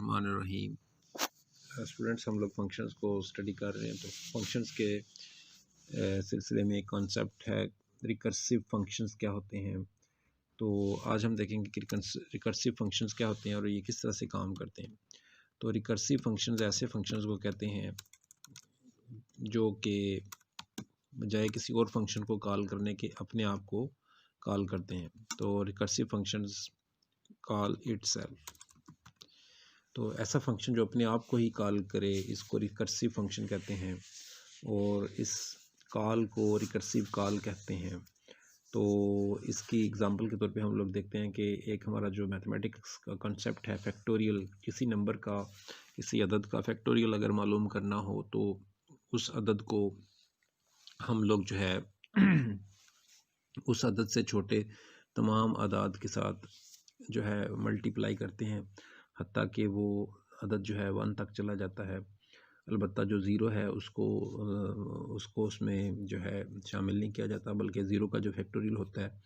बिस्मिल्लाहिर्रहमानिर्रहीम। स्टूडेंट्स, हम लोग फंक्शंस को स्टडी कर रहे हैं। तो फंक्शंस के सिलसिले में एक कॉन्सेप्ट है रिकर्सिव फंक्शंस क्या होते हैं। तो आज हम देखेंगे कि रिकर्सिव फंक्शंस क्या होते हैं और ये किस तरह से काम करते हैं। तो रिकर्सिव फंक्शंस ऐसे फंक्शंस को कहते हैं जो कि बजाय किसी और फंक्शन को कॉल करने के अपने आप को कॉल करते हैं। तो रिकर्सिव फंक्शंस कॉल इटसेल्फ। तो ऐसा फंक्शन जो अपने आप को ही कॉल करे इसको रिकर्सिव फंक्शन कहते हैं और इस कॉल को रिकर्सिव कॉल कहते हैं। तो इसकी एग्जांपल के तौर पे हम लोग देखते हैं कि एक हमारा जो मैथमेटिक्स का कॉन्सेप्ट है फैक्टोरियल, किसी नंबर का किसी अदद का फैक्टोरियल अगर मालूम करना हो तो उस अदद को हम लोग जो है उस अदद से छोटे तमाम अदाद के साथ जो है मल्टीप्लाई करते हैं हत्ता कि वो अदद जो है 1 तक चला जाता है। अलबत्ता जो ज़ीरो है उसको उसमें जो है शामिल नहीं किया जाता, बल्कि ज़ीरो का जो फैक्टोरियल होता है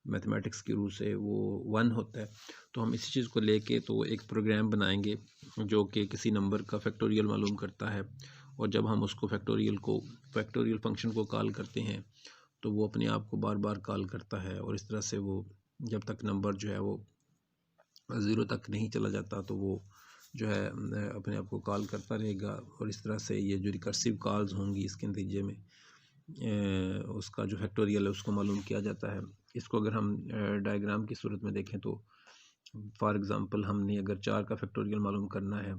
मैथमेटिक्स की रूह से वो 1 होता है। तो हम इसी चीज़ को लेके तो एक प्रोग्राम बनाएंगे जो कि किसी नंबर का फैक्टोरियल मालूम करता है और जब हम उसको फैक्टोरियल फंक्शन को कॉल करते हैं तो वो अपने आप को बार बार कॉल करता है और इस तरह से वो जब तक नंबर जो है वो ज़ीरो तक नहीं चला जाता तो वो जो है अपने आप को कॉल करता रहेगा। और इस तरह से ये जो रिकर्सिव कॉल्स होंगी इसके नतीजे में उसका जो फैक्टोरियल है उसको मालूम किया जाता है। इसको अगर हम डायग्राम की सूरत में देखें तो फॉर एग्ज़ाम्पल हमने अगर 4 का फैक्टोरियल मालूम करना है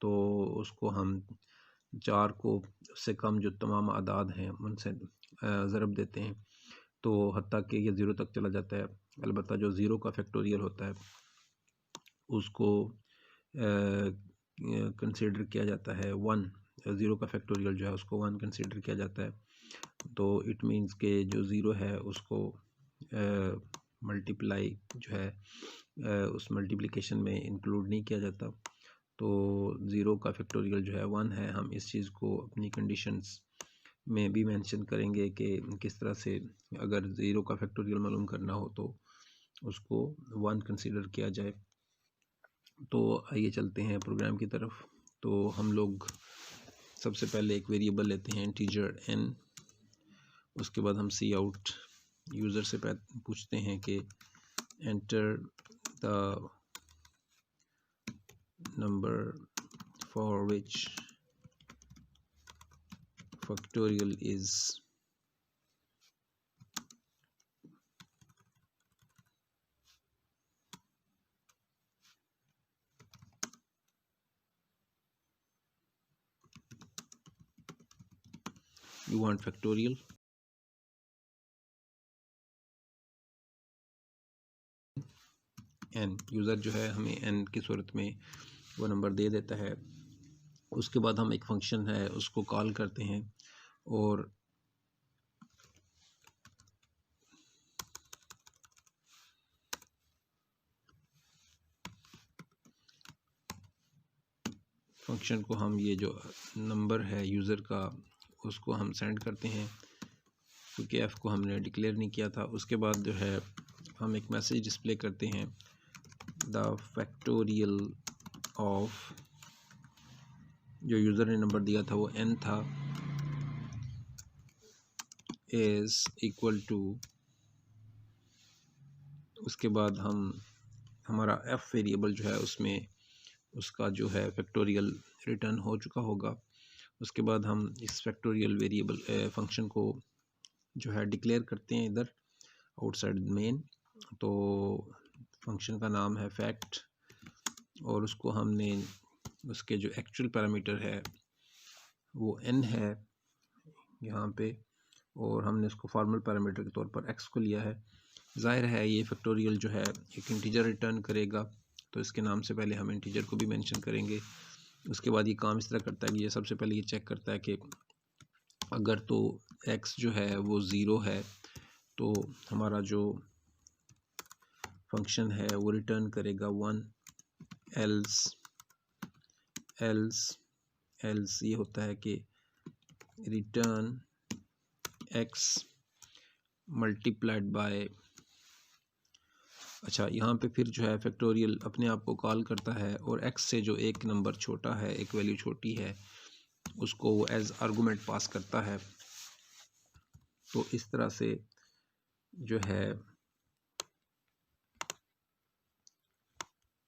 तो उसको हम 4 को उससे कम जो तमाम आदाद हैं उनसे ज़रब देते हैं तो हत्ता कि ये 0 तक चला जाता है। अलबत्ता जो 0 का फैक्टोरियल होता है उसको कंसीडर किया जाता है 1। 0 का फैक्टोरियल जो है उसको 1 कंसीडर किया जाता है। तो इट मीन्स के जो 0 है उसको मल्टीप्लाई जो है उस मल्टीप्लिकेशन में इंक्लूड नहीं किया जाता। तो 0 का फैक्टोरियल जो है 1 है। हम इस चीज़ को अपनी कंडीशंस में भी मेंशन करेंगे कि किस तरह से अगर 0 का फैक्टोरियल मालूम करना हो तो उसको 1 कंसीडर किया जाए। तो आइए चलते हैं प्रोग्राम की तरफ। तो हम लोग सबसे पहले एक वेरिएबल लेते हैं इंटीजर n। उसके बाद हम सी आउट यूज़र से पूछते हैं कि enter the number for which factorial is you want factorial। n user जो है हमें n की सूरत में वो नंबर दे देता है। उसके बाद हम एक फंक्शन है उसको कॉल करते हैं और फंक्शन को हम ये जो नंबर है यूज़र का उसको हम सेंड करते हैं क्योंकि f को हमने डिक्लेयर नहीं किया था। उसके बाद जो है हम एक मैसेज डिस्प्ले करते हैं द फैक्टोरियल ऑफ जो यूज़र ने नंबर दिया था वो n था इज़ इक्वल टू। उसके बाद हम हमारा f वेरिएबल जो है उसमें उसका जो है फैक्टोरियल रिटर्न हो चुका होगा। उसके बाद हम इस फैक्टोरियल वेरिएबल फंक्शन को जो है डिक्लेयर करते हैं इधर आउटसाइड मेन। तो फंक्शन का नाम है फैक्ट और उसको हमने उसके जो एक्चुअल पैरामीटर है वो n है यहाँ पे और हमने उसको फॉर्मल पैरामीटर के तौर पर x को लिया है। ज़ाहिर है ये फैक्टोरियल जो है एक इंटीजर रिटर्न करेगा तो इसके नाम से पहले हम इंटीजर को भी मेंशन करेंगे। उसके बाद ये काम इस तरह करता है कि ये सबसे पहले ये चेक करता है कि अगर तो x जो है वो 0 है तो हमारा जो फंक्शन है वो रिटर्न करेगा 1। एल्स ये होता है कि रिटर्न x मल्टीप्लाइड बाय अच्छा, यहाँ पे फिर जो है फैक्टोरियल अपने आप को कॉल करता है और x से जो एक नंबर छोटा है, एक वैल्यू छोटी है, उसको वो एज आर्गूमेंट पास करता है। तो इस तरह से जो है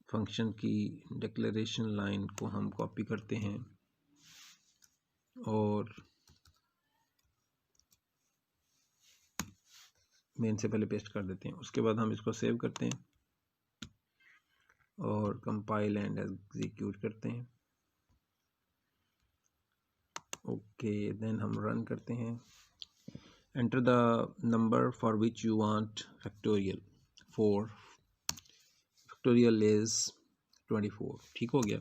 फंक्शन की डिक्लेरेशन लाइन को हम कॉपी करते हैं और मेन से पहले पेस्ट कर देते हैं। उसके बाद हम इसको सेव करते हैं और कंपाइल एंड एग्जीक्यूट करते हैं। ओके, देन हम रन करते हैं। Enter the number for which you want factorial. Factorial is 24। ठीक हो गया।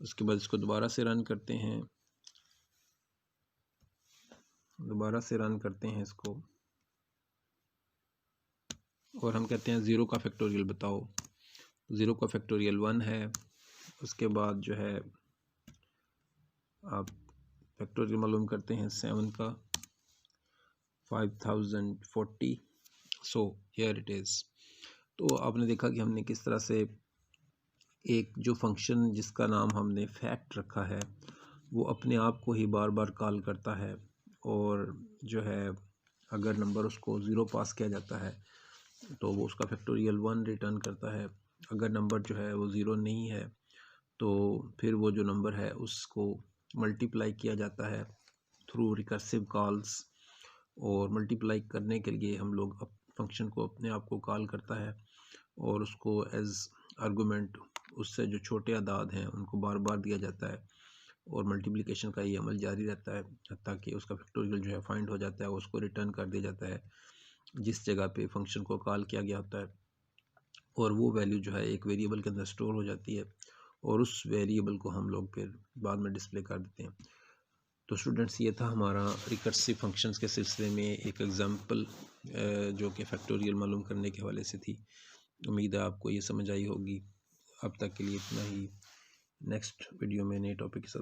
उसके बाद इसको दोबारा से रन करते हैं, इसको, और हम कहते हैं 0 का फैक्टोरियल बताओ। 0 का फैक्टोरियल 1 है। उसके बाद जो है आप फैक्टोरियल मालूम करते हैं 7 का 5040। So here it is. तो आपने देखा कि हमने किस तरह से एक जो फंक्शन जिसका नाम हमने फैक्ट रखा है वो अपने आप को ही बार बार कॉल करता है, और जो है अगर नंबर उसको 0 पास किया जाता है तो वो उसका फैक्टोरियल 1 रिटर्न करता है। अगर नंबर जो है वो 0 नहीं है तो फिर वो जो नंबर है उसको मल्टीप्लाई किया जाता है थ्रू रिकर्सिव कॉल्स, और मल्टीप्लाई करने के लिए हम लोग फंक्शन को अपने आप को कॉल करता है और उसको एज आर्गूमेंट उससे जो छोटे अदाद हैं उनको बार बार दिया जाता है, और मल्टीप्लिकेशन का ये अमल जारी रहता है ताकि उसका फैक्टोरियल जो है फाइंड हो जाता है, उसको रिटर्न कर दिया जाता है जिस जगह पे फंक्शन को कॉल किया गया होता है, और वो वैल्यू जो है एक वेरिएबल के अंदर स्टोर हो जाती है और उस वेरिएबल को हम लोग फिर बाद में डिस्प्ले कर देते हैं। तो स्टूडेंट्स, ये था हमारा रिकर्सिव फंक्शंस के सिलसिले में एक एग्जांपल जो कि फैक्टोरियल मालूम करने के हवाले से थी। उम्मीद है आपको ये समझ आई होगी। अब तक के लिए इतना ही। नेक्स्ट वीडियो में नए टॉपिक के साथ